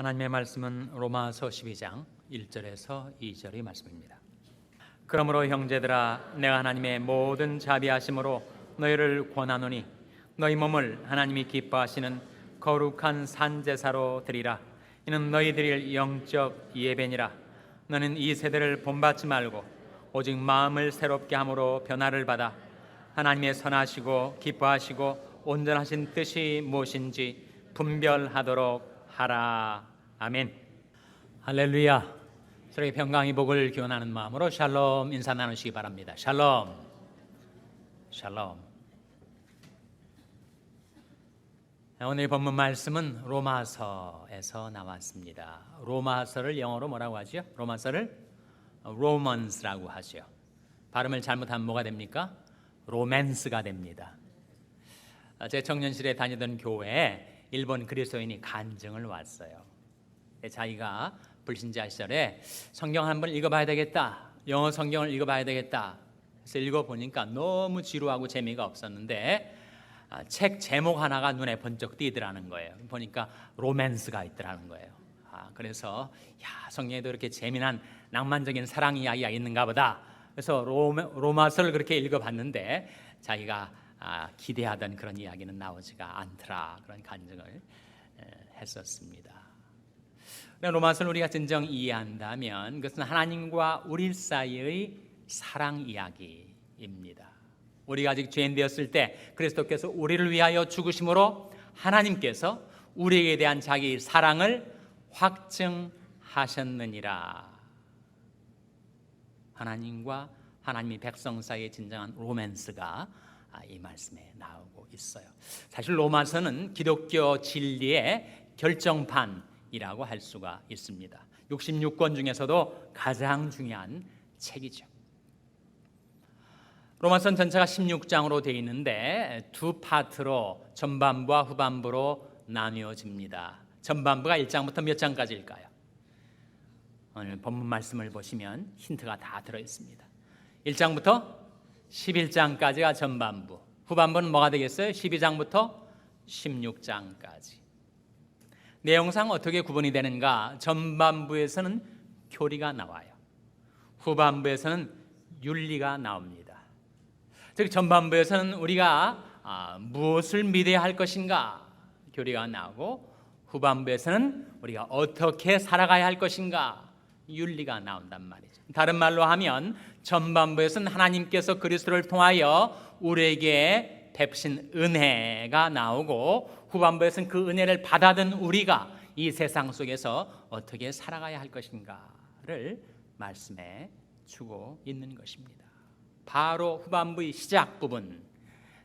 하나님의 말씀은 로마서 12장 1절에서 2절의 말씀입니다. 그러므로 형제들아, 내가 하나님의 모든 자비하심으로 너희를 권하노니 너희 몸을 하나님이 기뻐하시는 거룩한 산제사로 드리라. 이는 너희 드릴 영적 예배니라. 너는 이 세대를 본받지 말고 오직 마음을 새롭게 함으로 변화를 받아 하나님의 선하시고 기뻐하시고 온전하신 뜻이 무엇인지 분별하도록 하라. 아멘. 할렐루야. 서로의 평강의 복을 기원하는 마음으로 샬롬 인사 나누시기 바랍니다. 샬롬. 샬롬. 오늘 본문 말씀은 로마서에서 나왔습니다. 로마서를 영어로 뭐라고 하죠? 로마서를 로먼스라고 하죠. 발음을 잘못하면 뭐가 됩니까? 로맨스가 됩니다. 제 청년실에 다니던 교회에 일본 그리스도인이 간증을 왔어요. 자기가 불신자 시절에 성경 한번 읽어봐야 되겠다, 영어 성경을 읽어봐야 되겠다 그래서 읽어보니까 너무 지루하고 재미가 없었는데 책 제목 하나가 눈에 번쩍 띄더라는 거예요. 보니까 로맨스가 있더라는 거예요. 그래서 성경에도 이렇게 재미난 낭만적인 사랑 이야기가 있는가 보다. 그래서 로마서를 그렇게 읽어봤는데 자기가 기대하던 그런 이야기는 나오지가 않더라. 그런 간증을 했었습니다. 로마서를 우리가 진정 이해한다면 그것은 하나님과 우리 사이의 사랑 이야기입니다. 우리가 아직 죄인 되었을 때 그리스도께서 우리를 위하여 죽으심으로 하나님께서 우리에게 대한 자기 사랑을 확증하셨느니라. 하나님과 하나님의 백성 사이의 진정한 로맨스가 이 말씀에 나오고 있어요. 사실 로마서는 기독교 진리의 결정판이라고 할 수가 있습니다. 66권 중에서도 가장 중요한 책이죠. 로마서는 전체가 16장으로 되어 있는데 두 파트로 전반부와 후반부로 나뉘어집니다. 전반부가 1장부터 몇 장까지일까요? 오늘 본문 말씀을 보시면 힌트가 다 들어있습니다. 1장부터 11장까지가 전반부, 후반부는 뭐가 되겠어요? 12장부터 16장까지. 내용상 어떻게 구분이 되는가? 전반부에서는 교리가 나와요. 후반부에서는 윤리가 나옵니다. 즉 전반부에서는 우리가 무엇을 믿어야 할 것인가 교리가 나오고, 후반부에서는 우리가 어떻게 살아가야 할 것인가 윤리가 나온단 말이죠. 다른 말로 하면 전반부에서는 하나님께서 그리스도를 통하여 우리에게 베푸신 은혜가 나오고, 후반부에서는 그 은혜를 받아든 우리가 이 세상 속에서 어떻게 살아가야 할 것인가를 말씀해 주고 있는 것입니다. 바로 후반부의 시작 부분,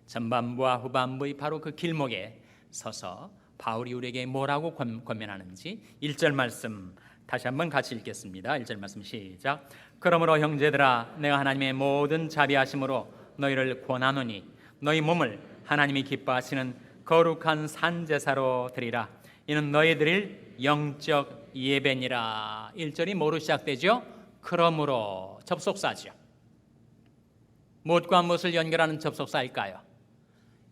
전반부와 후반부의 바로 그 길목에 서서 바울이 우리에게 뭐라고 권면하는지 1절 말씀 다시 한번 같이 읽겠습니다. 1절 말씀 시작. 그러므로 형제들아, 내가 하나님의 모든 자비하심으로 너희를 권하노니 너희 몸을 하나님이 기뻐하시는 거룩한 산제사로 드리라. 이는 너희 드릴 영적 예배니라. 1절이 뭐로 시작되죠? 그러므로, 접속사죠. 무엇과 무엇을 연결하는 접속사일까요?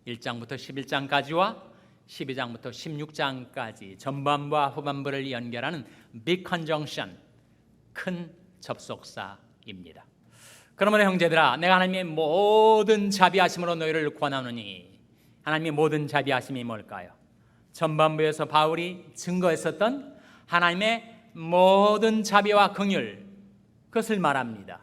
1장부터 11장까지와 12장부터 16장까지 전반부와 후반부를 연결하는 Big Conjunction, 큰 접속사입니다. 그러므로 형제들아, 내가 하나님의 모든 자비하심으로 너희를 권하노니, 하나님의 모든 자비하심이 뭘까요? 전반부에서 바울이 증거했었던 하나님의 모든 자비와 긍휼, 그것을 말합니다.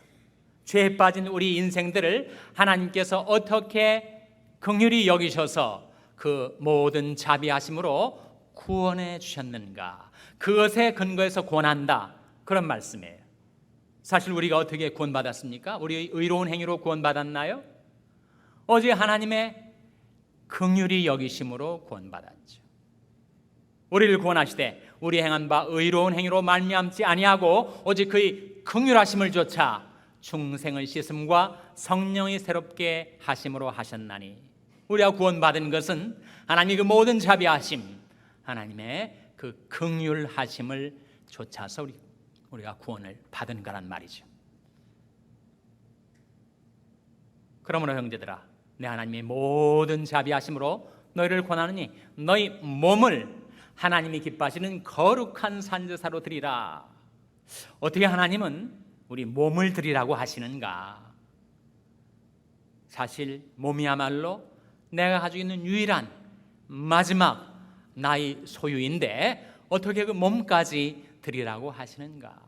죄에 빠진 우리 인생들을 하나님께서 어떻게 긍휼히 여기셔서 그 모든 자비하심으로 구원해 주셨는가, 그것에 근거해서 구원한다, 그런 말씀이에요. 사실 우리가 어떻게 구원받았습니까? 우리 의로운 행위로 구원받았나요? 오직 하나님의 긍휼히 여기심으로 구원받았죠. 우리를 구원하시되 우리 행한 바 의로운 행위로 말미암지 아니하고 오직 그의 긍휼하심을 조차 중생을 씻음과 성령이 새롭게 하심으로 하셨나니, 우리가 구원받은 것은 하나님의 그 모든 자비하심, 하나님의 그 긍휼하심을 좇아서 우리가 구원을 받은 거란 말이죠. 그러므로 형제들아, 내 하나님의 모든 자비하심으로 너희를 권하느니 너희 몸을 하나님이 기뻐하시는 거룩한 산제사로 드리라. 어떻게 하나님은 우리 몸을 드리라고 하시는가? 사실 몸이야말로 내가 가지고 있는 유일한 마지막 나의 소유인데 어떻게 그 몸까지 드리라고 하시는가?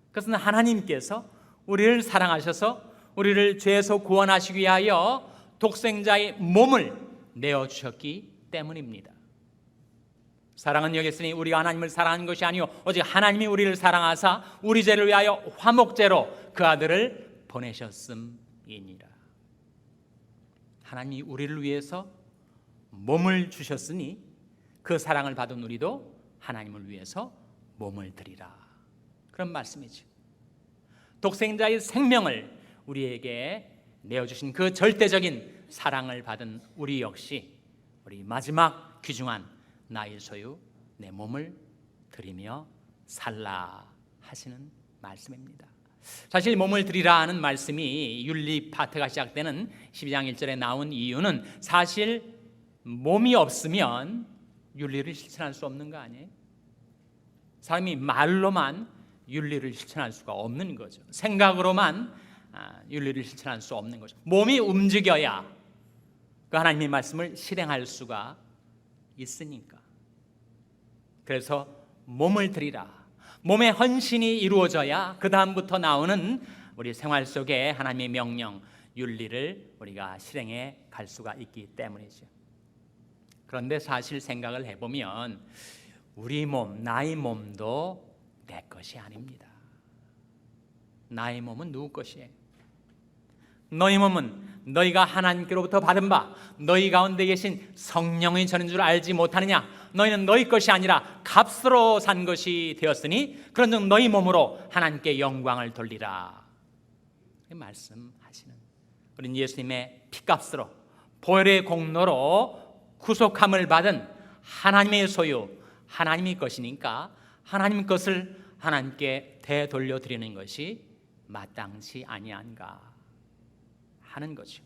그것은 하나님께서 우리를 사랑하셔서 우리를 죄에서 구원하시기 위하여 독생자의 몸을 내어주셨기 때문입니다. 사랑은 여겼으니 우리가 하나님을 사랑하는 것이 아니요 오직 하나님이 우리를 사랑하사 우리 죄를 위하여 화목제로 그 아들을 보내셨음이니라. 하나님이 우리를 위해서 몸을 주셨으니 그 사랑을 받은 우리도 하나님을 위해서 몸을 드리라. 그런 말씀이죠. 독생자의 생명을 우리에게 내어주신 그 절대적인 사랑을 받은 우리 역시 우리 마지막 귀중한 나의 소유 내 몸을 드리며 살라 하시는 말씀입니다. 사실 몸을 드리라 하는 말씀이 윤리 파트가 시작되는 12장 1절에 나온 이유는 사실 몸이 없으면 윤리를 실천할 수 없는 거 아니에요? 사람이 말로만 윤리를 실천할 수가 없는 거죠. 생각으로만 윤리를 실천할 수 없는 거죠. 몸이 움직여야 그 하나님의 말씀을 실행할 수가 있으니까. 그래서 몸을 드리라. 몸의 헌신이 이루어져야 그 다음부터 나오는 우리 생활 속에 하나님의 명령, 윤리를 우리가 실행해 갈 수가 있기 때문이죠. 그런데 사실 생각을 해보면 우리 몸, 나의 몸도 내 것이 아닙니다. 나의 몸은 누구 것이에요? 너희 몸은 너희가 하나님께로부터 받은 바 너희 가운데 계신 성령이 저는 줄 알지 못하느냐? 너희는 너희 것이 아니라 값으로 산 것이 되었으니 그런즉 너희 몸으로 하나님께 영광을 돌리라. 말씀하시는 우리는 예수님의 피값으로 보혈의 공로로 구속함을 받은 하나님의 소유, 하나님의 것이니까 하나님 것을 하나님께 되돌려 드리는 것이 마땅치 아니한가 하는 거죠.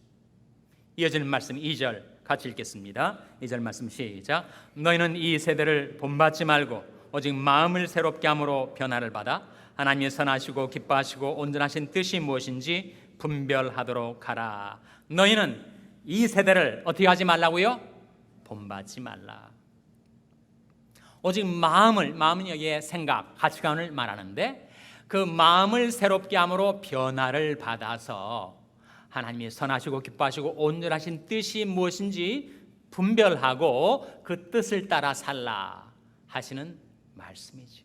이어지는 말씀 2절 같이 읽겠습니다. 2절 말씀 시작. 너희는 이 세대를 본받지 말고 오직 마음을 새롭게 함으로 변화를 받아 하나님의 선하시고 기뻐하시고 온전하신 뜻이 무엇인지 분별하도록 하라. 너희는 이 세대를 어떻게 하지 말라고요? 본받지 말라. 오직 마음은 여기에 생각, 가치관을 말하는데 그 마음을 새롭게 함으로 변화를 받아서 하나님이 선하시고 기뻐하시고 온전하신 뜻이 무엇인지 분별하고 그 뜻을 따라 살라 하시는 말씀이죠.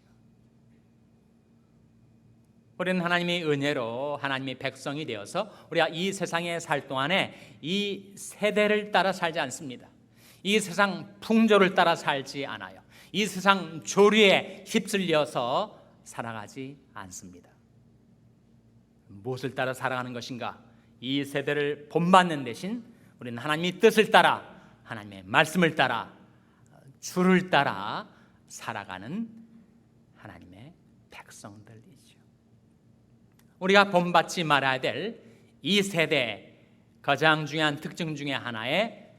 우리는 하나님의 은혜로 하나님의 백성이 되어서 우리가 이 세상에 살 동안에 이 세대를 따라 살지 않습니다. 이 세상 풍조를 따라 살지 않아요. 이 세상 조류에 휩쓸려서 살아가지 않습니다. 무엇을 따라 살아가는 것인가? 이 세대를 본받는 대신 우리는 하나님의 뜻을 따라 하나님의 말씀을 따라 주를 따라 살아가는 하나님의 백성들이죠. 우리가 본받지 말아야 될 이 세대 가장 중요한 특징 중에 하나의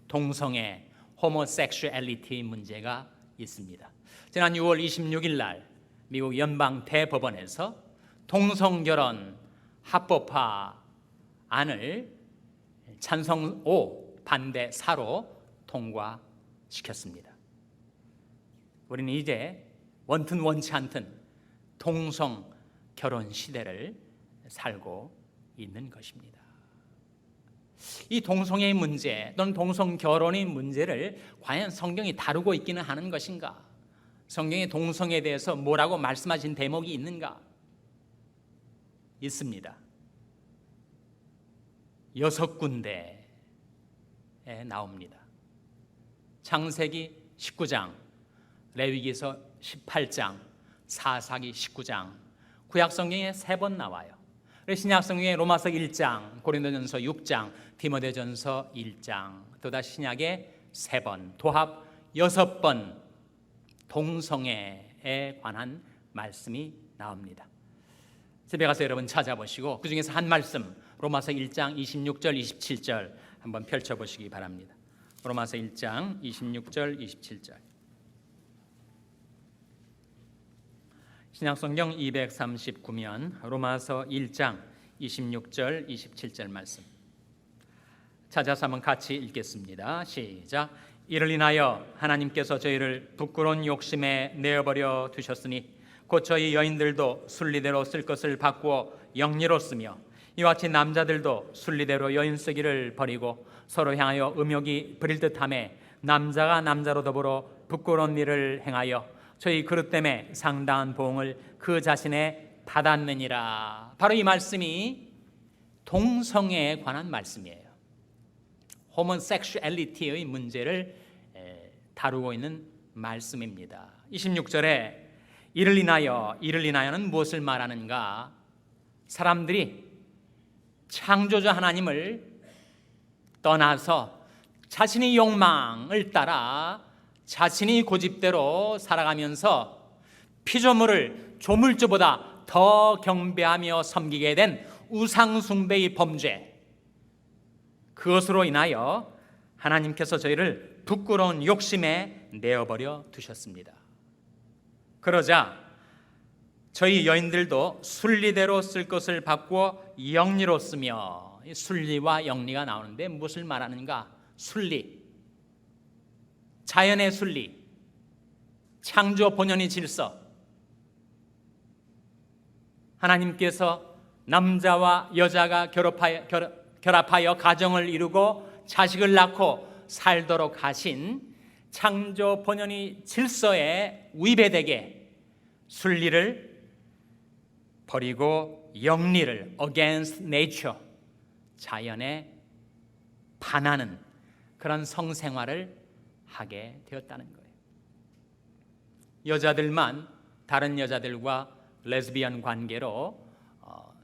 동성애, 호모섹슈얼리티 문제가 있습니다. 지난 6월 26일 날 미국 연방 대법원에서 동성결혼 합법화 안을 찬성 5, 반대 4로 통과시켰습니다. 우리는 이제 원튼 원치 않든 동성 결혼 시대를 살고 있는 것입니다. 이 동성애의 문제 또는 동성 결혼의 문제를 과연 성경이 다루고 있기는 하는 것인가? 성경의 동성애에 대해서 뭐라고 말씀하신 대목이 있는가? 있습니다. 6군데에 나옵니다. 창세기 19장, 레위기서 18장, 사사기 19장, 구약성경에 3번 나와요. 신약성경에 로마서 1장, 고린도전서 6장, 디모데전서 1장, 또다시 신약에 3번, 도합 6번 동성애에 관한 말씀이 나옵니다. 집에 가서 여러분 찾아보시고 그 중에서 한 말씀 로마서 1장 26절 27절 한번 펼쳐보시기 바랍니다. 로마서 1장 26절 27절 신약성경 239면 로마서 1장 26절 27절 말씀 찾아서 한번 같이 읽겠습니다. 시작. 이를 인하여 하나님께서 저희를 부끄러운 욕심에 내어버려 두셨으니 곧 저희 여인들도 순리대로 쓸 것을 바꾸어 영리로 쓰며 이와 같이 남자들도 순리대로 여인 쓰기를 버리고 서로 향하여 음욕이 부릴 듯하매 남자가 남자로 더불어 부끄러운 일을 행하여 저희 그릇 때문에 상당한 보응을 그 자신에 받았느니라. 바로 이 말씀이 동성애에 관한 말씀이에요. 호모섹슈얼리티의 문제를 다루고 있는 말씀입니다. 26절에 이를 인하여는 무엇을 말하는가? 사람들이 창조주 하나님을 떠나서 자신의 욕망을 따라 자신의 고집대로 살아가면서 피조물을 조물주보다 더 경배하며 섬기게 된 우상숭배의 범죄, 그것으로 인하여 하나님께서 저희를 부끄러운 욕심에 내어버려 두셨습니다. 그러자 저희 여인들도 순리대로 쓸 것을 바꾸어 영리로 쓰며, 순리와 영리가 나오는데 무엇을 말하는가? 순리, 자연의 순리, 창조 본연의 질서, 하나님께서 남자와 여자가 결합하여 가정을 이루고 자식을 낳고 살도록 하신 창조 본연의 질서에 위배되게 순리를 버리고 영리를 against nature, 자연에 반하는 그런 성생활을 하게 되었다는 거예요. 여자들만 다른 여자들과 레즈비언 관계로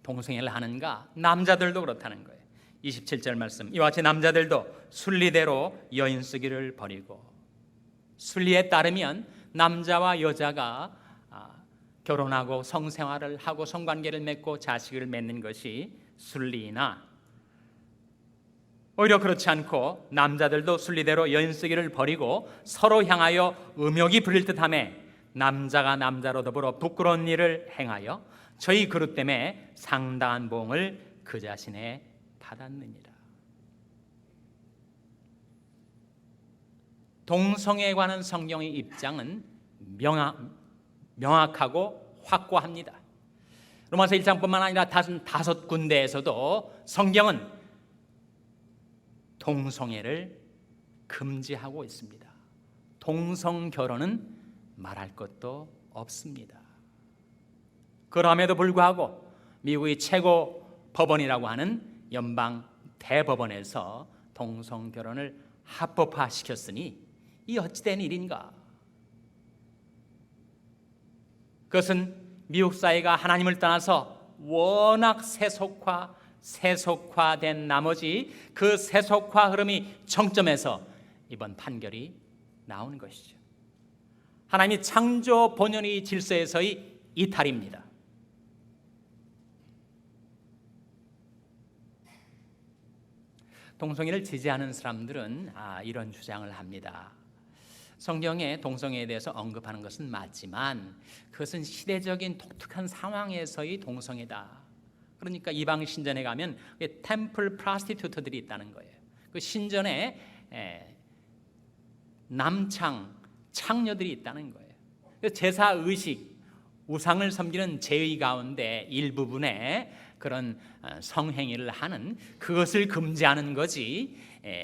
동성애를 하는가? 남자들도 그렇다는 거예요. 27절 말씀, 이와 같이 남자들도 순리대로 여인 쓰기를 버리고, 순리에 따르면 남자와 여자가 결혼하고 성생활을 하고 성관계를 맺고 자식을 맺는 것이 순리이나, 오히려 그렇지 않고 남자들도 순리대로 여인 쓰기를 버리고 서로 향하여 음욕이 부릴 듯하며 남자가 남자로 더불어 부끄러운 일을 행하여 저희 그릇 때문에 상당한 보응을 그 자신에 받았느니라. 동성애에 관한 성경의 입장은 명확하고 확고합니다. 로마서 1장뿐만 아니라 다섯 군데에서도 성경은 동성애를 금지하고 있습니다. 동성 결혼은 말할 것도 없습니다. 그럼에도 불구하고 미국의 최고 법원이라고 하는 연방 대법원에서 동성 결혼을 합법화시켰으니 이 어찌된 일인가? 그것은 미국 사회가 하나님을 떠나서 워낙 세속화된 나머지 그 세속화 흐름이 정점에서 이번 판결이 나오는 것이죠. 하나님이 창조 본연의 질서에서의 이탈입니다. 동성애를 지지하는 사람들은 이런 주장을 합니다. 성경에 동성애에 대해서 언급하는 것은 맞지만 그것은 시대적인 독특한 상황에서의 동성애다. 그러니까 이방 신전에 가면 템플 프로스티튜트들이 있다는 거예요. 그 신전에 남창 창녀들이 있다는 거예요. 제사 의식, 우상을 섬기는 제의 가운데 일부분에 그런 성행위를 하는, 그것을 금지하는 거지,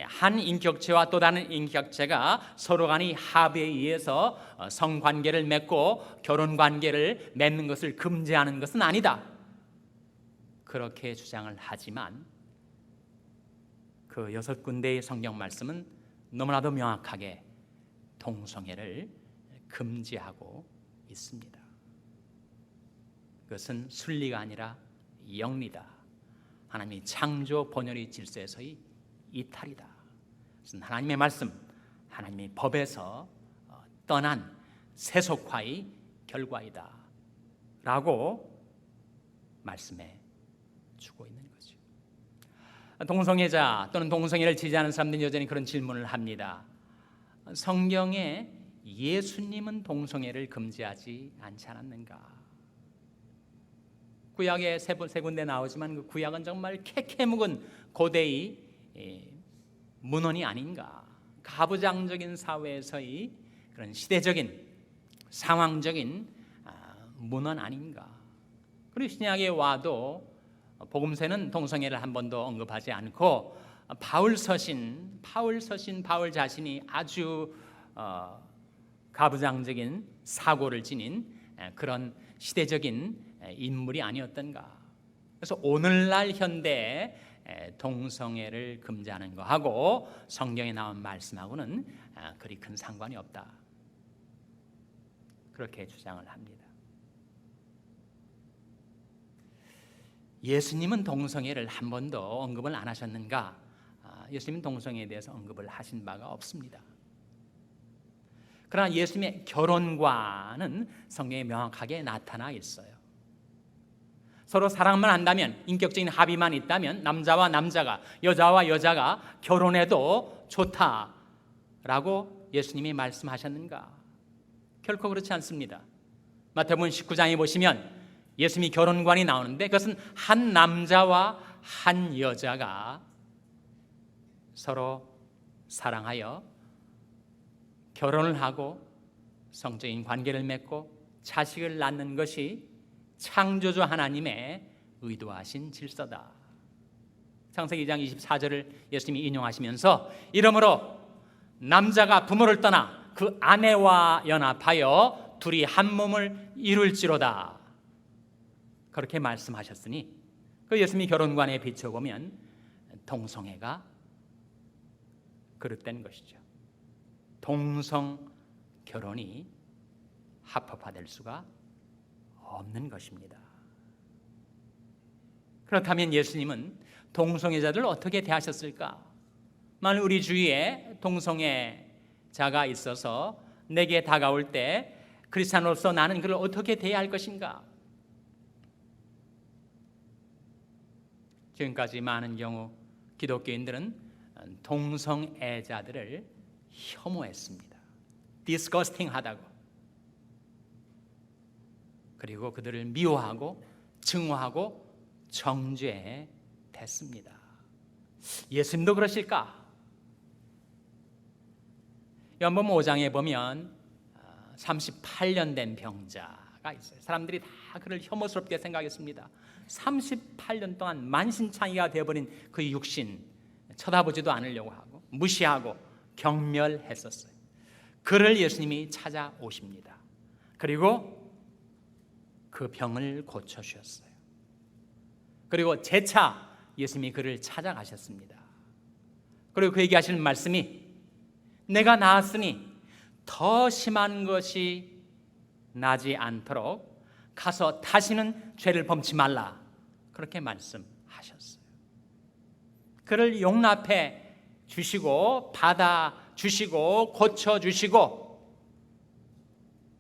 한 인격체와 또 다른 인격체가 서로 간의 합의에 의해서 성관계를 맺고 결혼관계를 맺는 것을 금지하는 것은 아니다. 그렇게 주장을 하지만 그 6군데의 성경 말씀은 너무나도 명확하게 동성애를 금지하고 있습니다. 그것은 순리가 아니라 영리다. 하나님의 창조 본연의 질서에서의 이탈이다. 그것은 하나님의 말씀, 하나님의 법에서 떠난 세속화의 결과이다 라고 말씀해 주고 있는 거죠. 동성애자 또는 동성애를 지지하는 사람들은 여전히 그런 질문을 합니다. 성경에 예수님은 동성애를 금지하지 않지 않았는가? 구약에 세 군데 나오지만 그 구약은 정말 캐캐 묵은 고대의 문헌이 아닌가. 가부장적인 사회에서의 그런 시대적인 상황적인 문헌 아닌가. 그리고 신약에 와도 복음서는 동성애를 한 번도 언급하지 않고 바울 자신이 아주 가부장적인 사고를 지닌 그런 시대적인 인물이 아니었던가. 그래서 오늘날 현대에 동성애를 금지하는 거하고 성경에 나온 말씀하고는 그리 큰 상관이 없다. 그렇게 주장을 합니다. 예수님은 동성애를 한 번도 언급을 안 하셨는가? 예수님은 동성애에 대해서 언급을 하신 바가 없습니다. 그러나 예수님의 결혼관은 성경에 명확하게 나타나 있어요. 서로 사랑만 한다면, 인격적인 합의만 있다면 남자와 남자가, 여자와 여자가 결혼해도 좋다라고 예수님이 말씀하셨는가? 결코 그렇지 않습니다. 마태복음 19장에 보시면 예수님이 결혼관이 나오는데 그것은 한 남자와 한 여자가 서로 사랑하여 결혼을 하고 성적인 관계를 맺고 자식을 낳는 것이 창조주 하나님의 의도하신 질서다. 창세기 2장 24절을 예수님이 인용하시면서 이러므로 남자가 부모를 떠나 그 아내와 연합하여 둘이 한 몸을 이룰지로다. 그렇게 말씀하셨으니 그 예수님이 결혼관에 비춰보면 동성애가 그릇된 것이죠. 동성 결혼이 합법화될 수가 없는 것입니다. 그렇다면 예수님은 동성애자들을 어떻게 대하셨을까? 만일 우리 주위에 동성애자가 있어서 내게 다가올 때 크리스찬으로서 나는 그를 어떻게 대해야 할 것인가? 지금까지 많은 경우 기독교인들은 동성애자들을 혐오했습니다. 디스커스팅하다고. 그리고 그들을 미워하고 증오하고 정죄해 댔습니다. 예수님도 그러실까? 요한복음 5장에 보면 38년 된 병자가 있어요. 사람들이 다 그를 혐오스럽게 생각했습니다. 38년 동안 만신창이가 되어버린 그 육신 쳐다보지도 않으려고 하고 무시하고 경멸했었어요. 그를 예수님이 찾아오십니다. 그리고 그 병을 고쳐주셨어요. 그리고 재차 예수님이 그를 찾아가셨습니다. 그리고 그에게 하시는 말씀이 내가 나았으니 더 심한 것이 나지 않도록 가서 다시는 죄를 범치 말라. 그렇게 말씀하셨어요. 그를 용납해 주시고 받아 주시고 고쳐 주시고,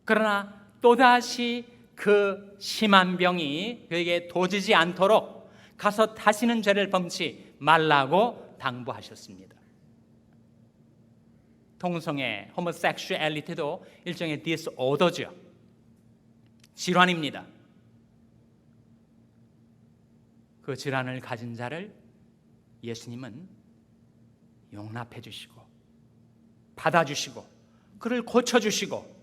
그러나 또다시 그 심한 병이 그에게 도지지 않도록 가서 다시는 죄를 범치 말라고 당부하셨습니다. 동성애, 호모섹슈얼리티도 일종의 디스오더죠. 질환입니다. 그 질환을 가진 자를 예수님은 용납해 주시고 받아주시고 그를 고쳐주시고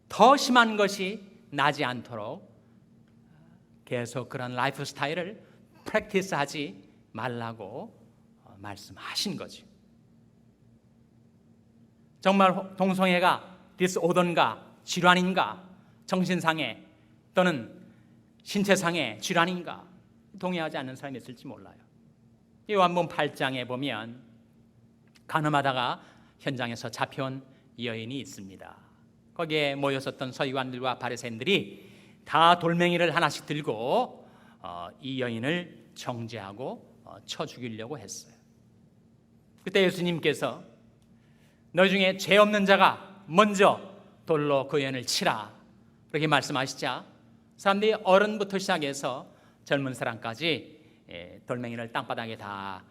더 심한 것이 나지 않도록 계속 그런 라이프 스타일을 프랙티스하지 말라고 말씀하신 거죠. 정말 동성애가 디스오더인가, 질환인가, 정신상해 또는 신체상해 질환인가 동의하지 않는 사람이 있을지 몰라요. 요한복음 8장에 보면 간음하다가 현장에서 잡혀온 여인이 있습니다. 거기에 모였었던 서기관들과 바리새인들이 다 돌멩이를 하나씩 들고 이 여인을 정죄하고 쳐 죽이려고 했어요. 그때 예수님께서 너희 중에 죄 없는 자가 먼저 돌로 그 여인을 치라 그렇게 말씀하시자 사람들이 어른부터 시작해서 젊은 사람까지 돌멩이를 땅바닥에 다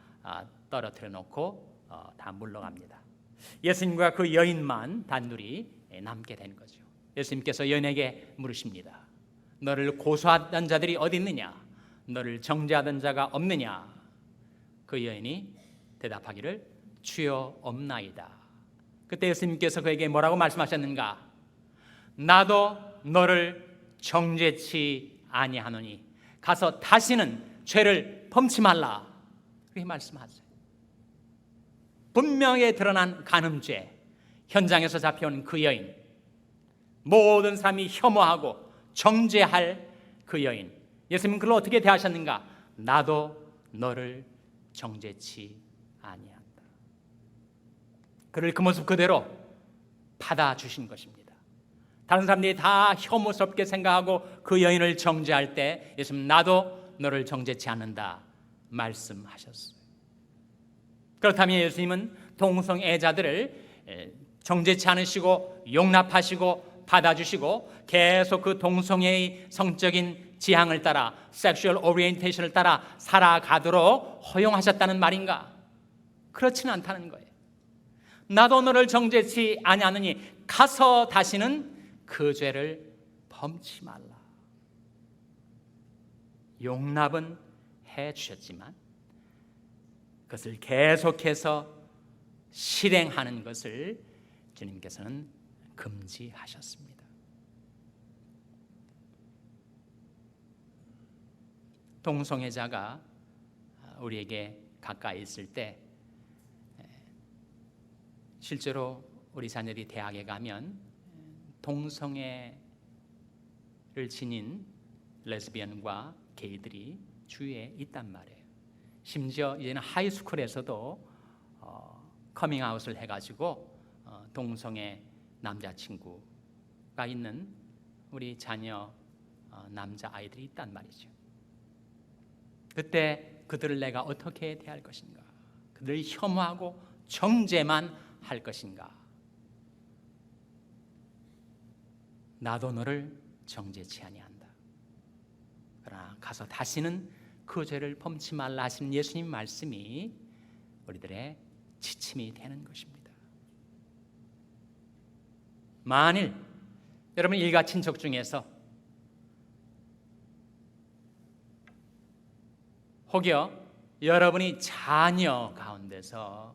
떨어뜨려 놓고 다 물러갑니다. 예수님과 그 여인만 단둘이 남게 된 거죠. 예수님께서 여인에게 물으십니다. 너를 고소하던 자들이 어디 있느냐? 너를 정죄하던 자가 없느냐? 그 여인이 대답하기를 주여 없나이다. 그때 예수님께서 그에게 뭐라고 말씀하셨는가? 나도 너를 정죄치 아니하노니 가서 다시는 죄를 범치 말라. 그렇게 말씀하세요. 분명히 드러난 간음죄, 현장에서 잡혀온 그 여인, 모든 사람이 혐오하고 정죄할 그 여인, 예수님은 그를 어떻게 대하셨는가? 나도 너를 정죄치 아니한다. 그를 그 모습 그대로 받아주신 것입니다. 다른 사람들이 다 혐오스럽게 생각하고 그 여인을 정죄할 때 예수님은 나도 너를 정죄치 않는다 말씀하셨어요. 그렇다면 예수님은 동성애자들을 정죄치 않으시고 용납하시고 받아주시고 계속 그 동성애의 성적인 지향을 따라 섹슈얼 오리엔테이션을 따라 살아가도록 허용하셨다는 말인가? 그렇지는 않다는 거예요. 나도 너를 정죄치 아니하느니 가서 다시는 그 죄를 범치 말라. 용납은 해주셨지만 그것을 계속해서 실행하는 것을 주님께서는 금지하셨습니다. 동성애자가 우리에게 가까이 있을 때 실제로 우리 자녀들이 대학에 가면 동성애를 지닌 레즈비언과 게이들이 주위에 있단 말이에요. 심지어 이제는 하이스쿨에서도 커밍아웃을 해가지고 동성애 남자친구가 있는 우리 자녀 남자 아이들이 있단 말이죠. 그때 그들을 내가 어떻게 대할 것인가? 그들을 혐오하고 정죄만 할 것인가? 나도 너를 정죄치 아니한다. 그러나 가서 다시는 그 죄를 범치 말라 하시는 예수님 말씀이 우리들의 지침이 되는 것입니다. 만일 여러분 일가 친척 중에서 혹여 여러분이 자녀 가운데서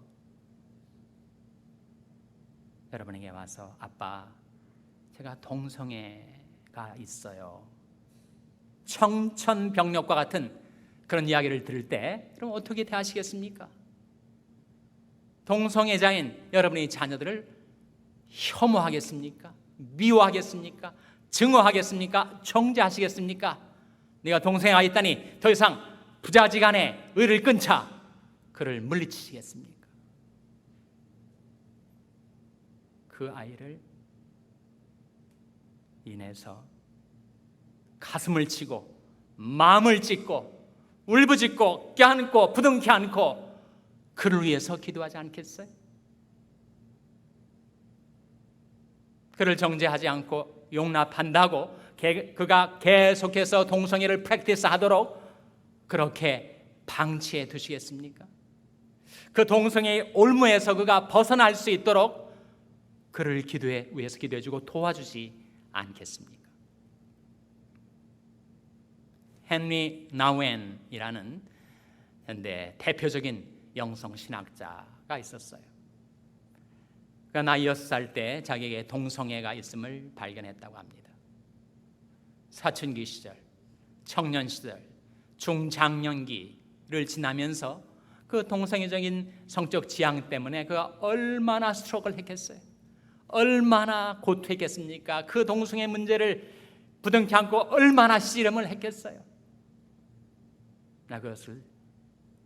여러분에게 와서 아빠, 제가 동성애가 있어요, 청천벽력과 같은 그런 이야기를 들을 때 그럼 어떻게 대하시겠습니까? 동성애자인 여러분의 자녀들을 혐오하겠습니까? 미워하겠습니까? 증오하겠습니까? 정죄하시겠습니까? 네가 동성애가 있다니 더 이상 부자지간에 의를 끊자, 그를 물리치시겠습니까? 그 아이를 인해서 가슴을 치고 마음을 찢고 울부짖고 껴안고 부둥켜 안고 그를 위해서 기도하지 않겠어요? 그를 정죄하지 않고 용납한다고 그가 계속해서 동성애를 프랙티스하도록 그렇게 방치해 두시겠습니까? 그 동성애의 올무에서 그가 벗어날 수 있도록 그를 위해서 기도해주고 도와주지 않겠습니까? 헨리 나우엔이라는 현대 대표적인 영성신학자가 있었어요. 그가 나이 6살 때 자기에게 동성애가 있음을 발견했다고 합니다. 사춘기 시절, 청년 시절, 중장년기를 지나면서 그 동성애적인 성적 지향 때문에 그가 얼마나 스트럭을 했겠어요? 얼마나 고통했겠습니까? 그 동성애 문제를 부둥켜 안고 얼마나 씨름을 했겠어요? 나 그것을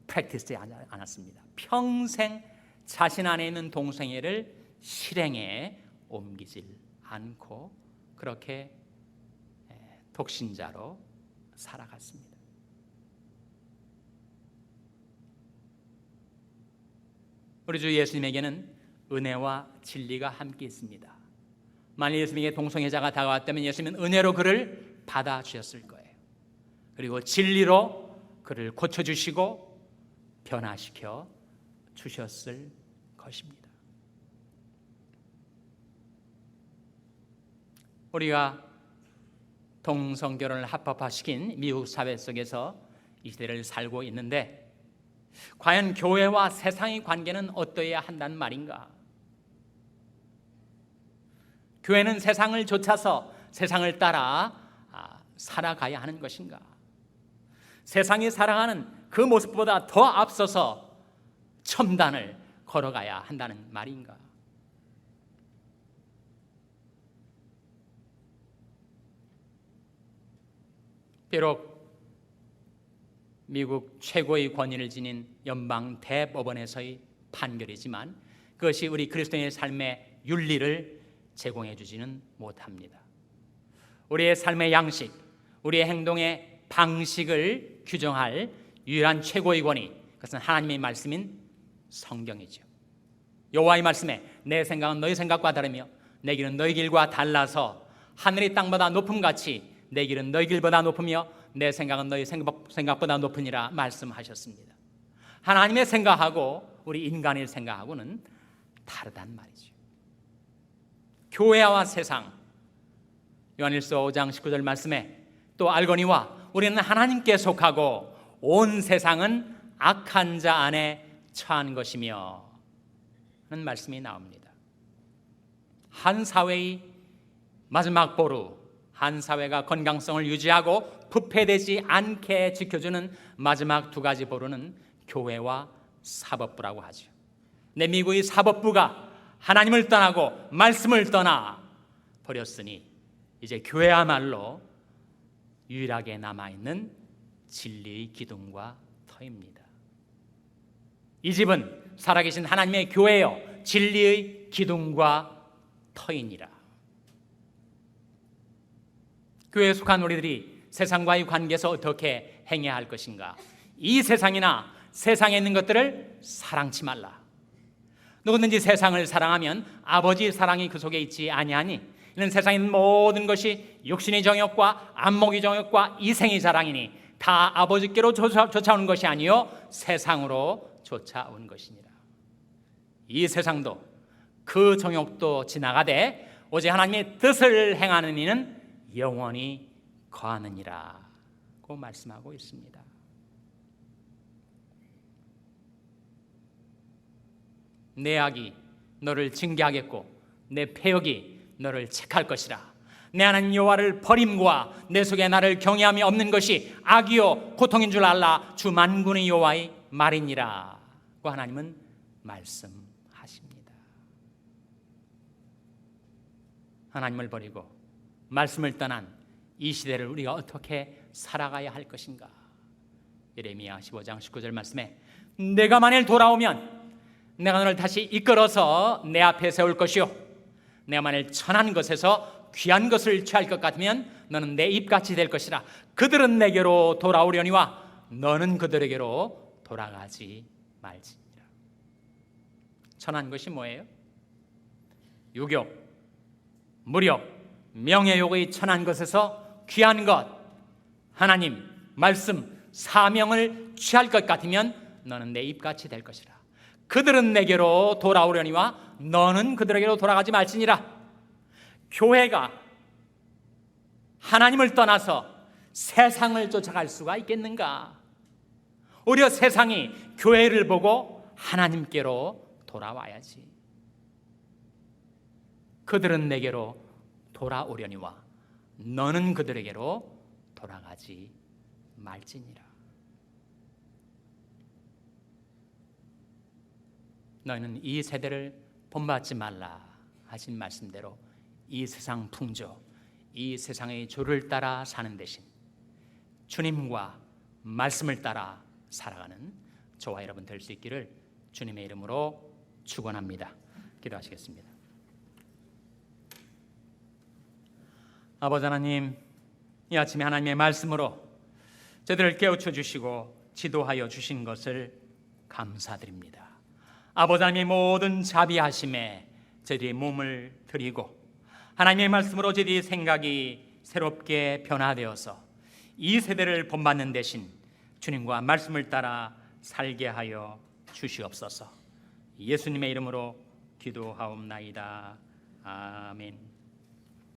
프랙티스하지 않았습니다. 평생 자신 안에 있는 동성애를 실행에 옮기질 않고 그렇게 독신자로 살아갔습니다. 우리 주 예수님에게는 은혜와 진리가 함께 있습니다. 만일 예수님에게 동성애자가 다가왔다면 예수님은 은혜로 그를 받아주셨을 거예요. 그리고 진리로 그를 고쳐주시고 변화시켜 주셨을 것입니다. 우리가 동성결혼을 합법화시킨 미국 사회 속에서 이 시대를 살고 있는데, 과연 교회와 세상의 관계는 어떠해야 한다는 말인가? 교회는 세상을 좇아서 세상을 따라 살아가야 하는 것인가? 세상이 살아가는 그 모습보다 더 앞서서 첨단을 걸어가야 한다는 말인가? 비록 미국 최고의 권위를 지닌 연방 대법원에서의 판결이지만 그것이 우리 그리스도인의 삶의 윤리를 제공해 주지는 못합니다. 우리의 삶의 양식, 우리의 행동의 방식을 규정할 유일한 최고의 권위, 그것은 하나님의 말씀인 성경이죠. 여호와의 말씀에 내 생각은 너희 생각과 다르며 내 길은 너희 길과 달라서 하늘이 땅보다 높음같이 내 길은 너희 길보다 높으며 내 생각은 너희 생각보다 높으니라 말씀하셨습니다. 하나님의 생각하고 우리 인간의 생각하고는 다르단 말이죠. 교회와 세상, 요한일서 5장 19절 말씀에 또 알거니와 우리는 하나님께 속하고 온 세상은 악한 자 안에 처한 것이며 하는 말씀이 나옵니다. 한 사회의 마지막 보루, 한 사회가 건강성을 유지하고 부패되지 않게 지켜주는 마지막 두 가지 보루는 교회와 사법부라고 하죠. 내 미국의 사법부가 하나님을 떠나고 말씀을 떠나 버렸으니 이제 교회야말로 유일하게 남아있는 진리의 기둥과 터입니다. 이 집은 살아계신 하나님의 교회요 진리의 기둥과 터이니라. 교회에 속한 우리들이 세상과의 관계에서 어떻게 행해야 할 것인가? 이 세상이나 세상에 있는 것들을 사랑치 말라. 누구든지 세상을 사랑하면 아버지의 사랑이 그 속에 있지 아니하니 이는 세상에 있는 모든 것이 육신의 정욕과 안목의 정욕과 이생의 자랑이니 다 아버지께로 쫓아오는 것이 아니요 세상으로 쫓아온 것이니라. 이 세상도 그 정욕도 지나가되 오직 하나님의 뜻을 행하는 이는 영원히 거하느니라고 말씀하고 있습니다. 내 악이 너를 징계하겠고 내 패역이 너를 책할 것이라. 내 하나님 여호와를 버림과 내 속에 나를 경외함이 없는 것이 악이요 고통인 줄 알라. 주 만군의 여호와의 말이니라 고 하나님은 말씀하십니다. 하나님을 버리고 말씀을 떠난 이 시대를 우리가 어떻게 살아가야 할 것인가? 예레미야 15장 19절 말씀에 내가 만일 돌아오면 내가 너를 다시 이끌어서 내 앞에 세울 것이요 내가 만일 천한 것에서 귀한 것을 취할 것 같으면 너는 내 입같이 될 것이라. 그들은 내게로 돌아오려니와 너는 그들에게로 돌아가지 말지니라. 천한 것이 뭐예요? 유교, 무력, 명예욕의 천한 것에서 귀한 것, 하나님, 말씀, 사명을 취할 것 같으면 너는 내 입같이 될 것이라. 그들은 내게로 돌아오려니와 너는 그들에게로 돌아가지 말지니라. 교회가 하나님을 떠나서 세상을 쫓아갈 수가 있겠는가? 오히려 세상이 교회를 보고 하나님께로 돌아와야지. 그들은 내게로 돌아오려니와 너는 그들에게로 돌아가지 말지니라. 너희는 이 세대를 본받지 말라 하신 말씀대로 이 세상 풍조, 이 세상의 조를 따라 사는 대신 주님과 말씀을 따라 살아가는 저와 여러분 될 수 있기를 주님의 이름으로 축원합니다. 기도하시겠습니다. 아버지 하나님, 이 아침에 하나님의 말씀으로 저희들을 깨우쳐 주시고 지도하여 주신 것을 감사드립니다. 아버지 하나님의 모든 자비하심에 저희들이 몸을 드리고 하나님의 말씀으로 저희들이 생각이 새롭게 변화되어서 이 세대를 본받는 대신 주님과 말씀을 따라 살게 하여 주시옵소서. 예수님의 이름으로 기도하옵나이다. 아멘.